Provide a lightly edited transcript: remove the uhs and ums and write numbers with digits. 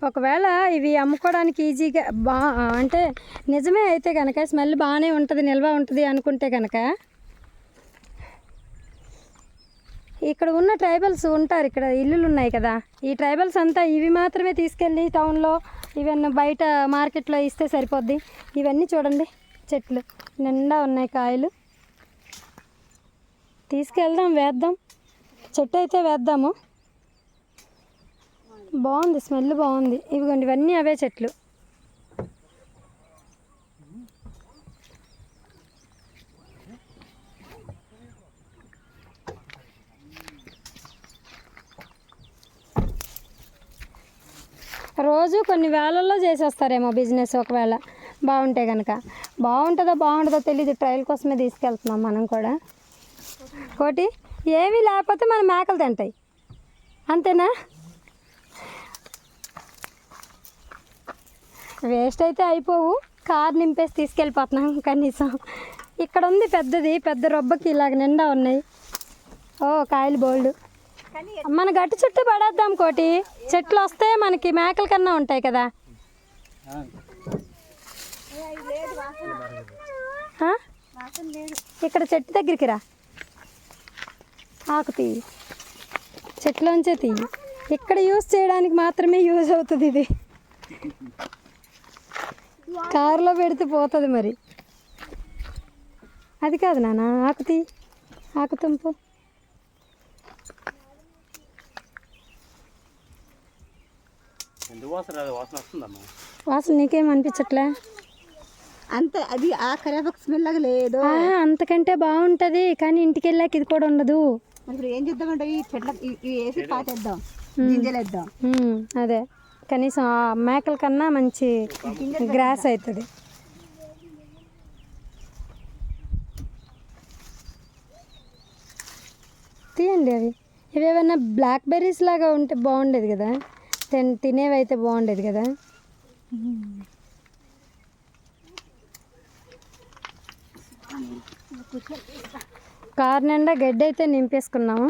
ఒకవేళ ఇవి అమ్ముకోవడానికి ఈజీగా అంటే నిజమే అయితే కనుక స్మెల్ బాగానే ఉంటుంది, నిల్వ ఉంటుంది అనుకుంటే కనుక ఇక్కడ ఉన్న ట్రైబల్స్ ఉంటారు, ఇక్కడ ఇల్లులు ఉన్నాయి కదా, ఈ ట్రైబల్స్ అంతా ఇవి మాత్రమే తీసుకెళ్ళి టౌన్లో ఇవన్నీ బయట మార్కెట్లో ఇస్తే సరిపోద్ది. ఇవన్నీ చూడండి చెట్లు నిండా ఉన్నాయి కాయలు. తీసుకెళ్దాం, వేద్దాం, చెట్టు అయితే వేద్దాము. బాగుంది, స్మెల్ బాగుంది. ఇవిగోండి ఇవన్నీ అవే చెట్లు. రోజు కొన్ని వేలల్లో చేసేస్తారేమో బిజినెస్, ఒకవేళ బాగుంటే కనుక. బాగుంటుందో తెలీదు, ట్రయల్ కోసమే తీసుకెళ్తున్నాం మనం కూడా. కోటి ఏమీ లేకపోతే మన మేకలు తింటాయి, అంతేనా? వేస్ట్ అయితే అయిపోవు, కార్ నింపేసి తీసుకెళ్ళిపోతున్నాం. కనీసం ఇక్కడ ఉంది పెద్దది, పెద్ద రొబ్బకి ఇలాగ నిండా ఉన్నాయి. ఓ కాయలు బోల్డ్. మన గట్టు చుట్టూ పడేద్దాం కోటి, చెట్లు వస్తే మనకి మేకల కన్నా ఉంటాయి కదా. ఇక్కడ చెట్టు దగ్గరికి రా, ఆకు తీయి, చెట్లోంచే తీయి. ఇక్కడ యూజ్ చేయడానికి మాత్రమే యూజ్ అవుతుంది ఇది, కారులో పెడితే పోతుంది మరి. అది కాదు నాన్న, ఆకు తీయి, ఆకు తుంపు. వాసన నీకేం అనిపించట్లే? అంతే, అది ఆ కరేపాకు స్మెల్ లాగా లేదు. అంతకంటే బాగుంటుంది, కానీ ఇంటికి వెళ్ళాక ఇది కూడా ఉండదు. ఇప్పుడు ఏం చేద్దామంటే ఈ చెట్ల వేసి పాతేద్దాం, గింజలు వేద్దాం. అదే కనీసం ఆ మేకల కన్నా మంచి గ్రాస్ అవుతుంది. తీయండి అవి. ఇవేమన్నా బ్లాక్ బెర్రీస్ లాగా ఉంటే బాగుండేది కదా, తినేవి అయితే బాగుండేది కదా. కారు నిండా గడ్డి అయితే నింపేసుకున్నాము.